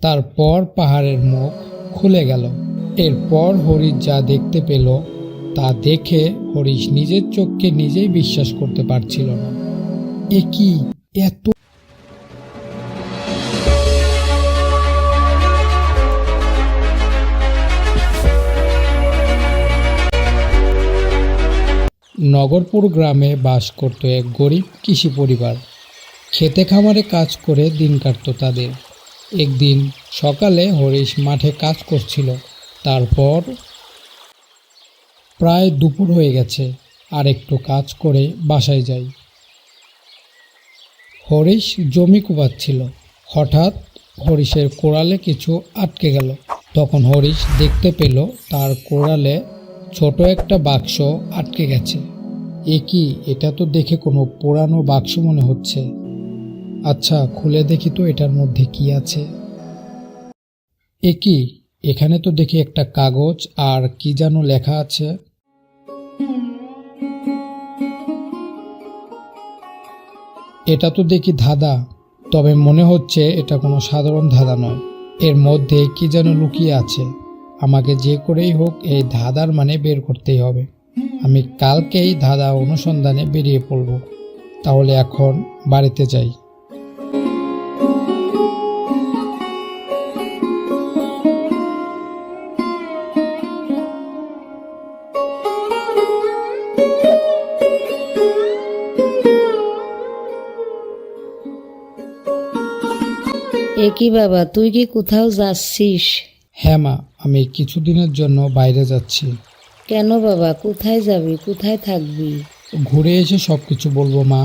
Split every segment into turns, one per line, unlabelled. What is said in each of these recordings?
তারপর পাহাড়ের মুখ খুলে গেল। এরপর হরিশ যা দেখতে পেল তা দেখে হরিশ নিজের চোখকে নিজেই বিশ্বাস করতে পারছিল না। এ কি, এত নগরপুর গ্রামে বাস করত এক গরিব কৃষি পরিবার। খেতে খামারে কাজ করে দিন কাটত তাদের। একদিন সকালে হরিশ মাঠে কাজ করছিল। তারপর প্রায় দুপুর হয়ে গেছে, আর একটু কাজ করে বাসায় যাই। হরিশ জমি কুপাচ্ছিল। হঠাৎ হরিশের কোড়ালে কিছু আটকে গেল। তখন হরিশ দেখতে পেল তার কোড়ালে ছোট একটা বাক্স আটকে গেছে। এ কি, এটা তো দেখে কোনো পুরানো বাক্স মনে হচ্ছে। আচ্ছা, খুলে দেখি তো এটার মধ্যে কি আছে। এ কি, এখানে তো দেখি একটা কাগজ আর কি যেন লেখা আছে। এটা তো দেখি ধাঁধা, তবে মনে হচ্ছে এটা কোনো সাধারণ ধাঁধা নয়। এর মধ্যে কি যেন লুকিয়ে আছে। আমাকে যে করেই হোক এই ধাঁধার মানে বের করতেই হবে। আমি কালকেই ধাঁধা অনুসন্ধানে বেরিয়ে পড়ব। তাহলে এখন বাড়িতে যাই।
কি বাবা, তুই কি কোথাও যাচ্ছিস?
হ্যাঁ মা, আমি কিছুদিনের জন্য বাইরে যাচ্ছি।
কেন বাবা, কোথায় যাবি, কোথায় থাকবি?
ঘুরে এসে সব কিছু বলবো মা,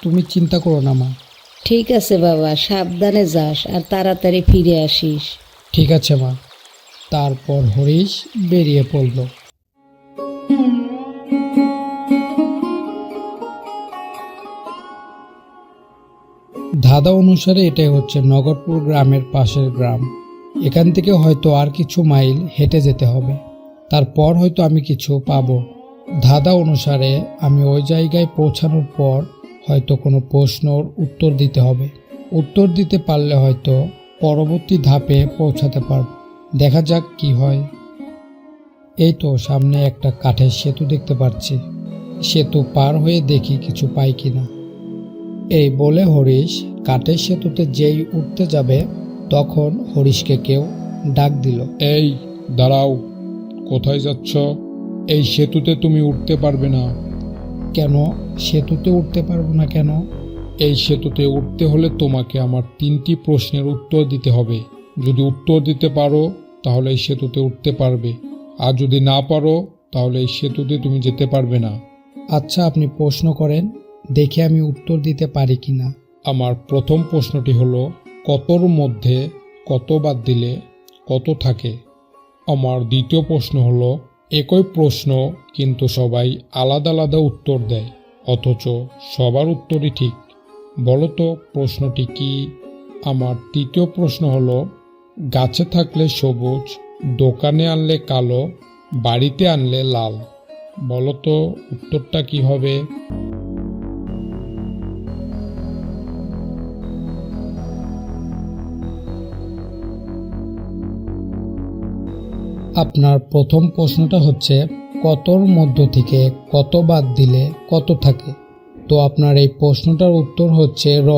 তুমি চিন্তা করো না মা।
ঠিক আছে বাবা, সাবধানে যাস আর তাড়াতাড়ি ফিরে আসিস।
ঠিক আছে মা। তারপর হরিশ বেরিয়ে পড়ল। ধাঁধা অনুসারে এটাই হচ্ছে নগরপুর গ্রামের পাশের গ্রাম। এখান থেকে হয়তো আর কিছু মাইল হেঁটে যেতে হবে। তারপর হয়তো আমি কিছু পাবো। ধাঁধা অনুসারে আমি ওই জায়গায় পৌঁছানোর পর হয়তো কোনো প্রশ্নর উত্তর দিতে হবে। উত্তর দিতে পারলে হয়তো পরবর্তী ধাপে পৌঁছাতে পারব। দেখা যাক কি হয়। এই তো সামনে একটা কাঠের সেতু দেখতে পাচ্ছি। সেতু পার হয়ে দেখি কিছু পাই কিনা। এই বলে হরিশ কাঠের সেতুতে যেই উঠতে যাবে তখন হরিশকে কেউ ডাক দিল।
এই দাঁড়াও, কোথায় যাচ্ছ? এই সেতুতে তুমি উঠতে পারবে না।
কেন সেতুতে উঠতে পারবো না কেন?
এই সেতুতে উঠতে হলে তোমাকে আমার 3টি প্রশ্নের উত্তর দিতে হবে। যদি উত্তর দিতে পারো তাহলে এই সেতুতে উঠতে পারবে, আর যদি না পারো তাহলে এই সেতুতে তুমি যেতে পারবে না।
আচ্ছা, আপনি প্রশ্ন করেন, দেখে আমি উত্তর দিতে পারি কিনা।
আমার প্রথম প্রশ্নটি হলো, কতর মধ্যে কত বাদ দিলে কত থাকে? আমার দ্বিতীয় প্রশ্ন হলো, একই প্রশ্ন কিন্তু সবাই আলাদা আলাদা উত্তর দেয়, অথচ সবার উত্তরই ঠিক। বলো তো প্রশ্নটি কি? আমার তৃতীয় প্রশ্ন হলো, গাছে থাকলে সবুজ, দোকানে আনলে কালো, বাড়িতে আনলে লাল। বলো তো উত্তরটা কি হবে?
আপনার প্রথম প্রশ্নটা হচ্ছে কতর মধ্য থেকে কত বাদ দিলে কত থাকে। তো আপনার এই প্রশ্নটার উত্তর হচ্ছে র,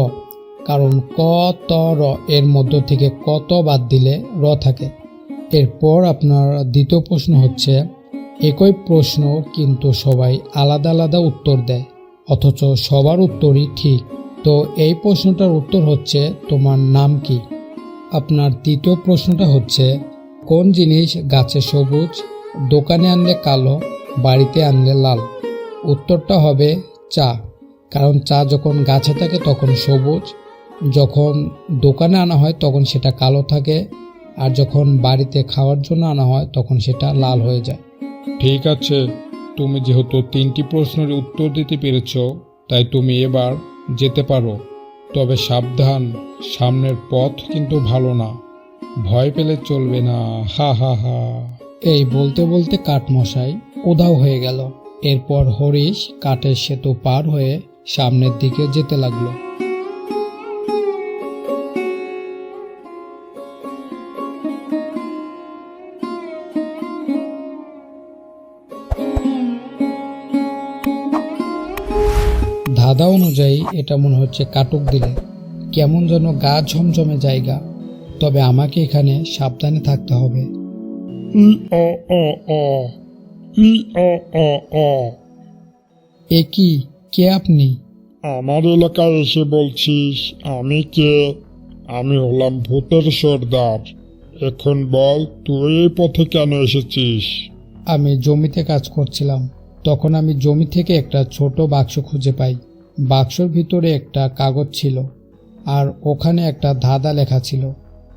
কারণ ক, ত, র এর মধ্য থেকে কত বাদ দিলে র থাকে। এরপর আপনার দ্বিতীয় প্রশ্ন হচ্ছে, একই প্রশ্ন কিন্তু সবাই আলাদা আলাদা উত্তর দেয়, অথচ সবার উত্তরই ঠিক। তো এই প্রশ্নটার উত্তর হচ্ছে তোমার নাম কি। আপনার তৃতীয় প্রশ্নটা হচ্ছে, কোন জিনিস গাছে সবুজ, দোকানে আনলে কালো, বাড়িতে আনলে লাল। উত্তরটা হবে চা, কারণ চা যখন গাছে থাকে তখন সবুজ, যখন দোকানে আনা হয় তখন সেটা কালো থাকে, আর যখন বাড়িতে খাওয়ার জন্য আনা হয় তখন সেটা লাল হয়ে যায়।
ঠিক আছে, তুমি যেহেতু 3টি প্রশ্নের উত্তর দিতে পেরেছ তাই তুমি এবার যেতে পারো। তবে সাবধান, সামনের পথ কিন্তু ভালো না, ভয় পেলে চলবে না। হা হা হা।
এই বলতে বলতে কাঠমশাই উধাও হয়ে গেল। এরপর হরিশ কাঠের সেতু পার হয়ে সামনের দিকে যেতে লাগলো। ধাঁধা অনুযায়ী এটা মনে হচ্ছে কাটক দিলে কেমন যেন গা ঝমঝমে জায়গা, তবে আমাকে এখানে সাবধানে থাকতে হবে।
ই অ অ অ ই অ অ অ
এ কি, কে আপনি?
আমার এলাকায় এসে বলছিস আমি কে? আমি হলাম ভূতের সর্দার। এখন বল তুই এই পথে কেন এসেছিস?
আমি জমিতে কাজ করছিলাম, তখন আমি জমি থেকে একটা ছোট বাক্স খুঁজে পাই। বাক্সর ভিতরে একটা কাগজ ছিল, আর ওখানে একটা ধাঁধা লেখা ছিল।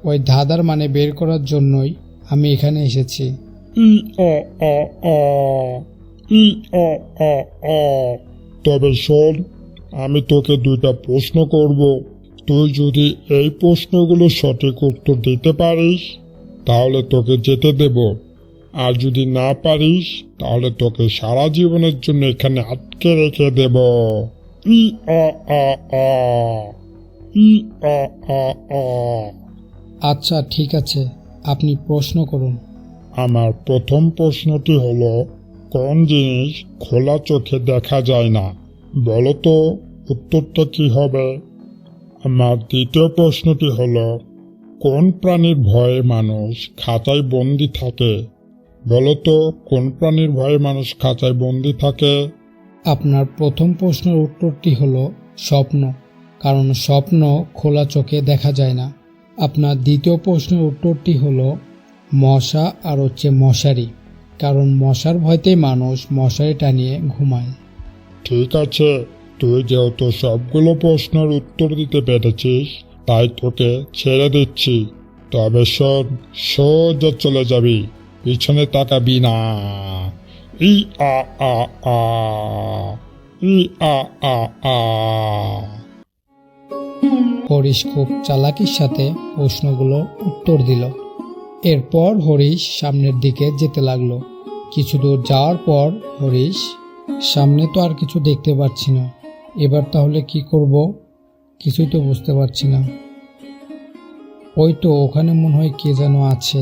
ওই ধাঁধার মানে বের করার জন্যই আমি এখানে এসেছি।
ই অ অ অ ই অ অ অ তবে শোন, আমি তোকে দুইটা প্রশ্ন করব। তুই যদি এই প্রশ্নগুলো সঠিক উত্তর দিতে পারিস তাহলে তোকে যেতে দেব, আর যদি না পারিস তাহলে তোকে সারা জীবনের জন্য এখানে আটকে রেখে দেব। ই অ অ অ ই অ অ অ
আচ্ছা ঠিক আছে, আপনি প্রশ্ন করুন।
আমার প্রথম প্রশ্নটি হলো, কোন জিনিস খোলা চোখে দেখা যায় না? বলো তো উত্তরটা কি হবে? আমার দ্বিতীয় প্রশ্নটি হলো, কোন প্রাণীর ভয়ে মানুষ খাঁচায় বন্দি থাকে? বলো তো কোন প্রাণীর ভয়ে মানুষ খাঁচায় বন্দি থাকে?
আপনার প্রথম প্রশ্নের উত্তরটি হলো স্বপ্ন, কারণ স্বপ্ন খোলা চোখে দেখা যায় না। আপনার দ্বিতীয় প্রশ্নের উত্তরটি হলো মশা আর হচ্ছে মশারি, কারণ মশার ভয়তেই মানুষ মশারি টানিয়ে ঘুমায়।
ঠিক আছে, তুই যেহেতু সবগুলো প্রশ্নের উত্তর দিতে পেরেছিস তাই তোকে ছেড়ে দিচ্ছি। তবে শোন, সোজা চলে যাবি, পিছনে তাকাবি না। ই আ আ আ ই আ আ আ
হরিশ খুব চালাকির সাথে প্রশ্নগুলোর উত্তর দিল। এরপর হরিশ সামনের দিকে যেতে লাগলো। কিছু দূর যাওয়ার পর হরিশ, সামনে তো আর কিছু দেখতে পাচ্ছি না, এবার তাহলে কি করব? কিছুই তো বুঝতে পারছি না। ওই তো ওখানে মনে হয় কে যেন আছে।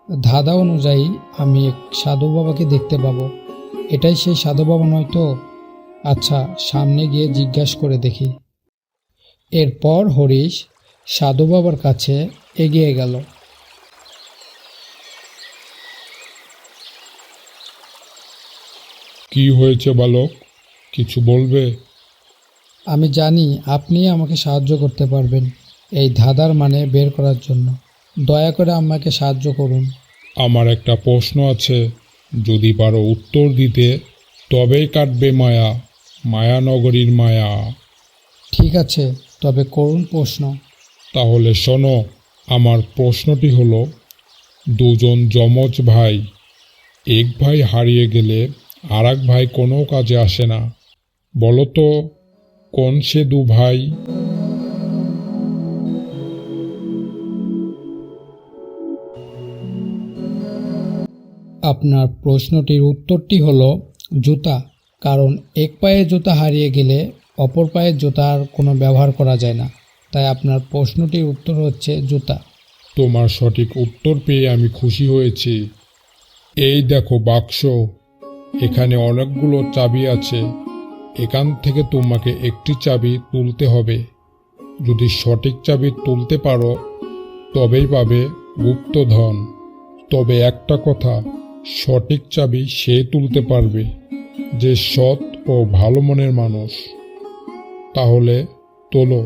ধাঁধা অনুযায়ী আমি এক সাধু বাবাকে দেখতে পাবো। এটাই সেই সাধু বাবা নয় তো? আচ্ছা, সামনে গিয়ে জিজ্ঞাসা করে দেখি। এরপর হরিশ সাধু বাবার কাছে এগিয়ে গেল।
কি হয়েছে বালক, কিছু বলবে?
আমি জানি আপনি আমাকে সাহায্য করতে পারবেন এই ধাঁধার মানে বের করার জন্য। দয়া করে আমাকে সাহায্য করুন।
আমার একটা প্রশ্ন আছে, যদি পারো উত্তর দিতে তবেই কাটবে মায়া, মায়ানগরীর মায়া।
ঠিক আছে, তবে করুন প্রশ্ন।
তাহলে শোনো, আমার প্রশ্নটি হলো, দুজন যমজ ভাই, এক ভাই হারিয়ে গেলে আর এক ভাই কোনো কাজে আসে না। বলো তো কোন সে দু ভাই?
আপনার প্রশ্নটির উত্তরটি হলো জুতা, কারণ এক পায়ের জুতা হারিয়ে গেলে অপর পায়ের জুতার কোনো ব্যবহার করা যায় না, তাই আপনার প্রশ্নটির উত্তর হচ্ছে জুতা।
তোমার সঠিক উত্তর পেয়ে আমি খুশি হয়েছি। এই দেখো বাক্স, এখানে অনেকগুলো চাবি আছে। এখান থেকে তোমাকে একটি চাবি তুলতে হবে। যদি সঠিক চাবি তুলতে পারো তবেই পাবে গুপ্তধন। তবে একটা কথা, সঠিক চাবি সে তুলতে পারবে যে সৎ ও ভালো মনের মানুষ। তাহলে তোলো।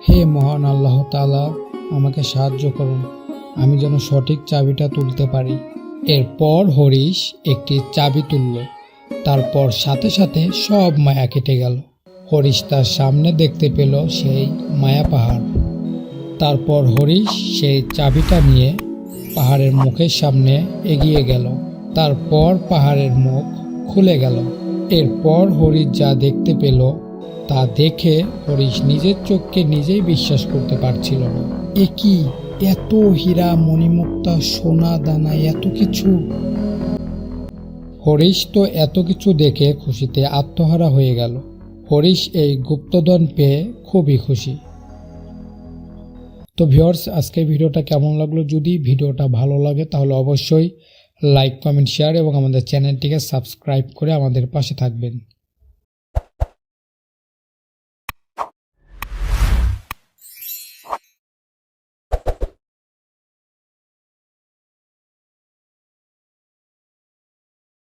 হে মহান আল্লাহ তাআলা, আমাকে সাহায্য করুন, আমি যেন সঠিক চাবিটা তুলতে পারি। এরপর হরিশ একটি চাবি তুলল, তারপর সাথে সাথে সব মায়া কেটে গেল। হরিশ তার সামনে দেখতে পেল সেই মায়া পাহাড়। তারপর হরিশ সেই চাবিটা নিয়ে পাহাড়ের মুখের সামনে এগিয়ে গেল। তারপর পাহাড়ের মুখ খুলে গেল। এরপর হরিশ যা দেখতে পেল তা দেখে হরিশ নিজের চোখকে নিজেই বিশ্বাস করতে পারছিল না। এ কি, এত হীরা মণিমুক্তা সোনা দানা, এত কিছু! হরিশ তো এত কিছু দেখে খুশিতে আত্মহারা হয়ে গেল। হরিশ এই গুপ্তধন পেয়ে খুবই খুশি। তো ভিউয়ার্স, আজকের ভিডিওটা কেমন লাগলো? যদি ভিডিওটা ভালো লাগে তাহলে অবশ্যই লাইক, কমেন্ট, শেয়ার এবং আমাদের চ্যানেলটিকে সাবস্ক্রাইব করে আমাদের পাশে থাকবেন।